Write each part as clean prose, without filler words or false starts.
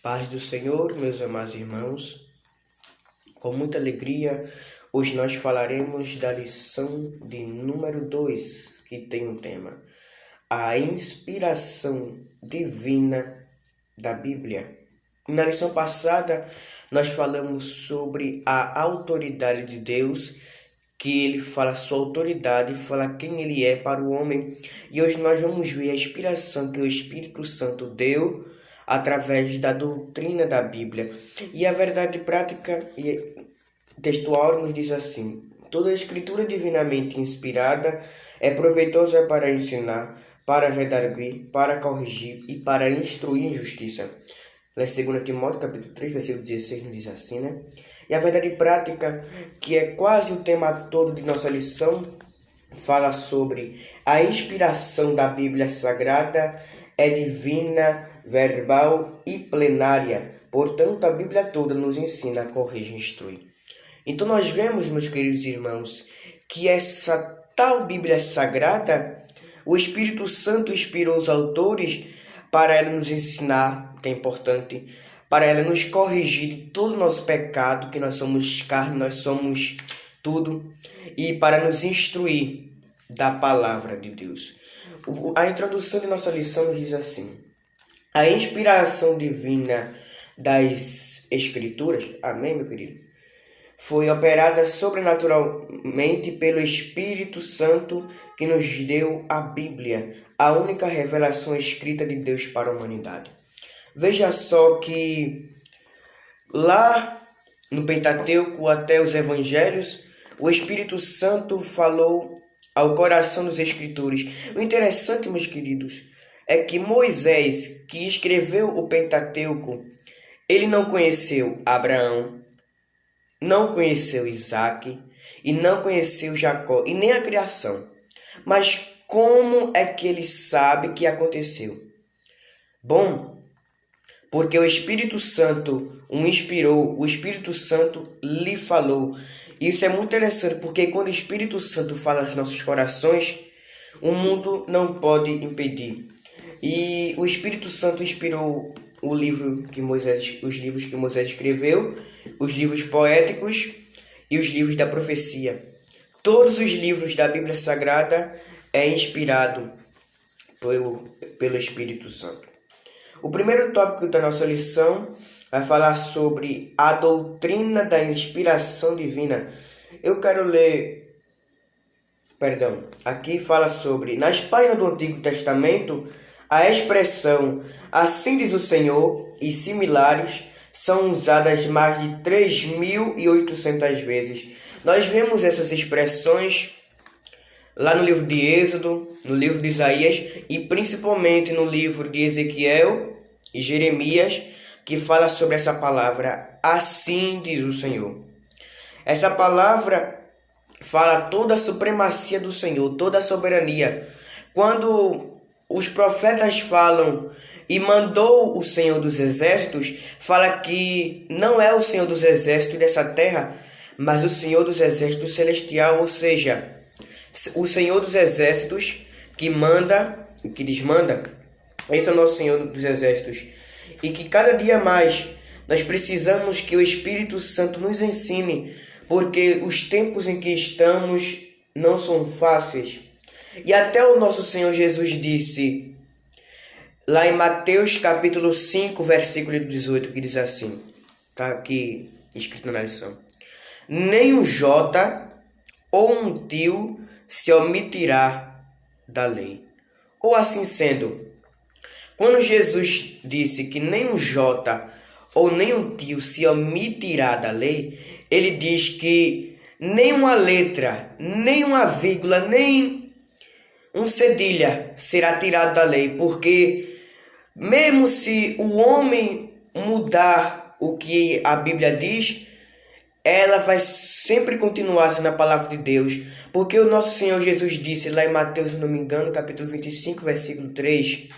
Paz do Senhor, meus amados irmãos, com muita alegria, hoje nós falaremos da lição de número 2, que tem um tema: a inspiração divina da Bíblia. Na lição passada, nós falamos sobre a autoridade de Deus, que ele fala sua autoridade, fala quem ele é para o homem, e hoje nós vamos ver a inspiração que o Espírito Santo deu através da doutrina da Bíblia. E a verdade prática e textual nos diz assim: toda a escritura divinamente inspirada é proveitosa para ensinar, para redarguir, para corrigir e para instruir em justiça. Lá em 2 Timóteo, capítulo 3, versículo 16, nos diz assim, né? E a verdade prática, que é quase o tema todo de nossa lição, fala sobre a inspiração da Bíblia Sagrada, é divina, verbal e plenária. Portanto, a Bíblia toda nos ensina, corrige e instrui. Então nós vemos, meus queridos irmãos, que essa tal Bíblia Sagrada, o Espírito Santo inspirou os autores para ela nos ensinar, que é importante, para ela nos corrigir de todo o nosso pecado, que nós somos carne, nós somos tudo, e para nos instruir da palavra de Deus. A introdução de nossa lição nos diz assim: a inspiração divina das Escrituras, amém, meu querido, foi operada sobrenaturalmente pelo Espírito Santo que nos deu a Bíblia, a única revelação escrita de Deus para a humanidade. Veja só que lá no Pentateuco até os Evangelhos, o Espírito Santo falou ao coração dos escritores. O interessante, meus queridos, é que Moisés, que escreveu o Pentateuco, ele não conheceu Abraão, não conheceu Isaac e não conheceu Jacó e nem a criação. Mas como é que ele sabe que aconteceu? Bom, porque o Espírito Santo o inspirou, o Espírito Santo lhe falou. Isso é muito interessante, porque quando o Espírito Santo fala aos nossos corações, o mundo não pode impedir. E o Espírito Santo inspirou os livros que Moisés escreveu, os livros poéticos e os livros da profecia. Todos os livros da Bíblia Sagrada é inspirado pelo Espírito Santo. O primeiro tópico da nossa lição vai falar sobre a doutrina da inspiração divina. Eu quero ler, aqui fala sobre, nas páginas do Antigo Testamento, a expressão "assim diz o Senhor" e similares são usadas mais de 3.800 vezes. Nós vemos essas expressões lá no livro de Êxodo, no livro de Isaías e principalmente no livro de Ezequiel e Jeremias, que fala sobre essa palavra, assim diz o Senhor. Essa palavra fala toda a supremacia do Senhor, toda a soberania. Quando os profetas falam e mandou o Senhor dos Exércitos, fala que não é o Senhor dos Exércitos dessa terra, mas o Senhor dos Exércitos celestial, ou seja, o Senhor dos Exércitos que manda, que desmanda. Esse é o nosso Senhor dos Exércitos. E que cada dia mais nós precisamos que o Espírito Santo nos ensine, porque os tempos em que estamos não são fáceis. E até o nosso Senhor Jesus disse, lá em Mateus capítulo 5, versículo 18, que diz assim, está aqui escrito na lição: nem um jota ou um tio se omitirá da lei. Ou assim sendo, quando Jesus disse que nem um jota ou nem um tio se omitirá da lei, ele diz que nem uma letra, nem uma vírgula, nem um cedilha será tirado da lei, porque mesmo se o homem mudar o que a Bíblia diz, ela vai sempre continuar sendo a palavra de Deus, porque o nosso Senhor Jesus disse lá em Mateus, se não me engano, capítulo 25, versículo 3,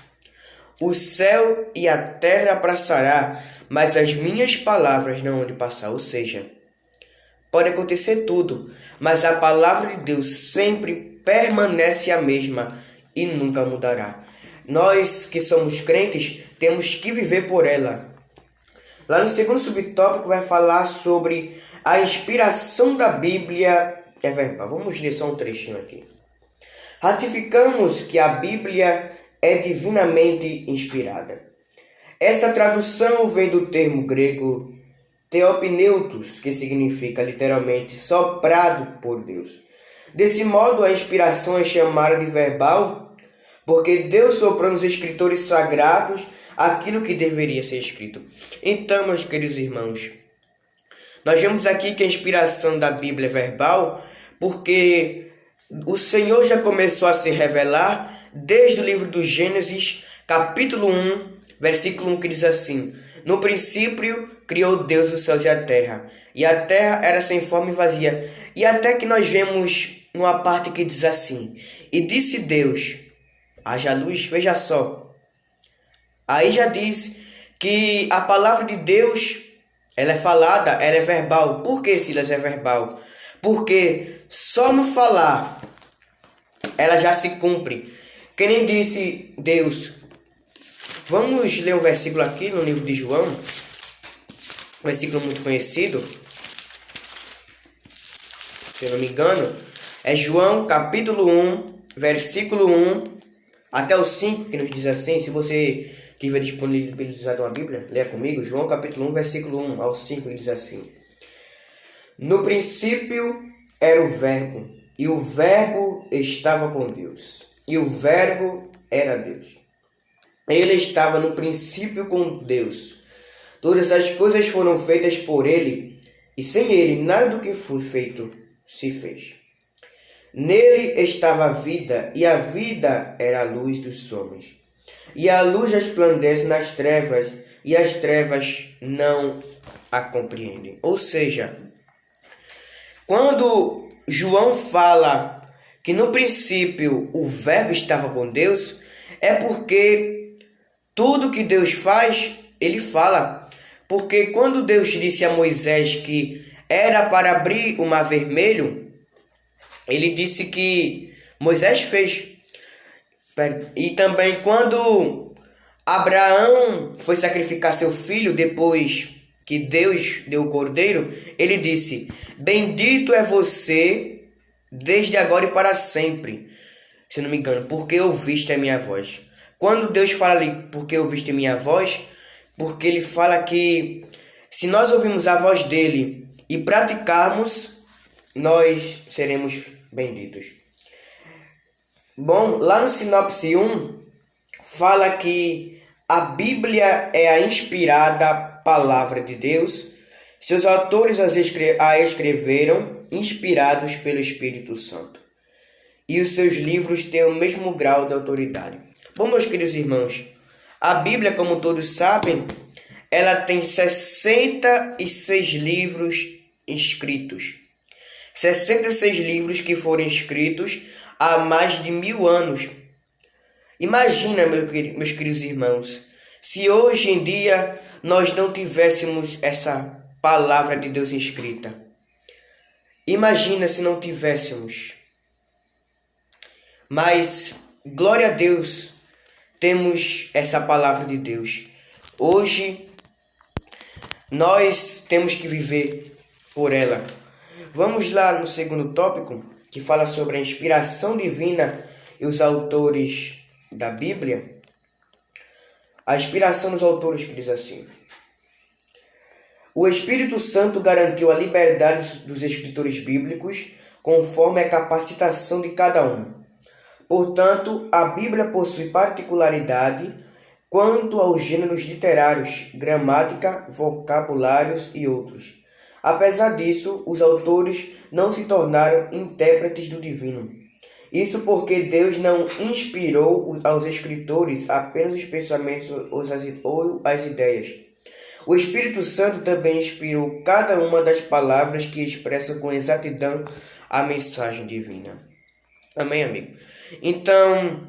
o céu e a terra passará, mas as minhas palavras não hão de passar. Ou seja, pode acontecer tudo, mas a palavra de Deus sempre permanece a mesma e nunca mudará. Nós que somos crentes temos que viver por ela. Lá no segundo subtópico vai falar sobre a inspiração da Bíblia é verbal. Vamos ler só um trechinho aqui. Ratificamos que a Bíblia é divinamente inspirada. Essa tradução vem do termo grego theopneutos, que significa literalmente soprado por Deus. Desse modo, a inspiração é chamada de verbal, porque Deus soprou nos escritores sagrados aquilo que deveria ser escrito. Então, meus queridos irmãos, nós vemos aqui que a inspiração da Bíblia é verbal, porque o Senhor já começou a se revelar desde o livro do Gênesis, capítulo 1, versículo 1, que diz assim: no princípio criou Deus os céus e a terra era sem forma e vazia. E até que nós vemos uma parte que diz assim: e disse Deus, haja luz. Veja só, aí já diz que a palavra de Deus, ela é falada, ela é verbal. Por que, Silas, é verbal? Porque só no falar ela já se cumpre. Que nem disse Deus. Vamos ler um versículo aqui no livro de João, um versículo muito conhecido, se eu não me engano, é João capítulo 1, versículo 1 até o 5, que nos diz assim. Se você tiver disponibilizado uma Bíblia, leia comigo. João capítulo 1, versículo 1 ao 5, que diz assim: no princípio era o Verbo, e o Verbo estava com Deus, e o Verbo era Deus. Ele estava no princípio com Deus. Todas as coisas foram feitas por ele, e sem ele nada do que foi feito se fez. Nele estava a vida, e a vida era a luz dos homens. E a luz resplandece nas trevas, e as trevas não a compreendem. Ou seja, quando João fala que no princípio o Verbo estava com Deus, é porque tudo que Deus faz, ele fala. Porque quando Deus disse a Moisés que era para abrir o mar vermelho, ele disse que Moisés fez. E também quando Abraão foi sacrificar seu filho, depois que Deus deu o cordeiro, ele disse: bendito é você desde agora e para sempre, se não me engano, porque ouviste a minha voz. Quando Deus fala ali, porque ouviste a minha voz, porque ele fala que se nós ouvirmos a voz dele e praticarmos, nós seremos benditos. Bom, lá no Sinopse 1, fala que a Bíblia é a inspirada palavra de Deus. Seus autores a escreveram inspirados pelo Espírito Santo. E os seus livros têm o mesmo grau de autoridade. Bom, meus queridos irmãos, a Bíblia, como todos sabem, ela tem 66 livros escritos. 66 livros que foram escritos há mais de 1000 anos. Imagina, meus queridos irmãos, se hoje em dia nós não tivéssemos essa palavra de Deus escrita. Imagina se não tivéssemos. Mas, glória a Deus, temos essa palavra de Deus. Hoje, nós temos que viver por ela. Vamos lá no segundo tópico, que fala sobre a inspiração divina e os autores da Bíblia. A inspiração dos autores que diz assim: o Espírito Santo garantiu a liberdade dos escritores bíblicos conforme a capacitação de cada um. Portanto, a Bíblia possui particularidade quanto aos gêneros literários, gramática, vocabulários e outros. Apesar disso, os autores não se tornaram intérpretes do divino. Isso porque Deus não inspirou aos escritores apenas os pensamentos ou as ideias. O Espírito Santo também inspirou cada uma das palavras que expressam com exatidão a mensagem divina. Amém, amigo? Então,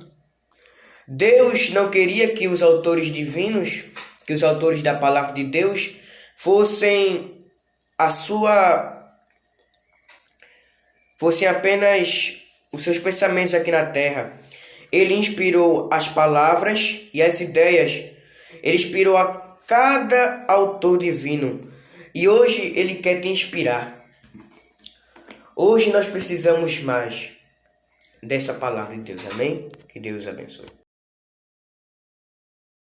Deus não queria que os autores divinos, que os autores da palavra de Deus, fossem apenas os seus pensamentos aqui na terra. Ele inspirou as palavras e as ideias. Ele inspirou cada autor divino. E hoje ele quer te inspirar. Hoje nós precisamos mais dessa palavra de Deus. Amém? Que Deus abençoe.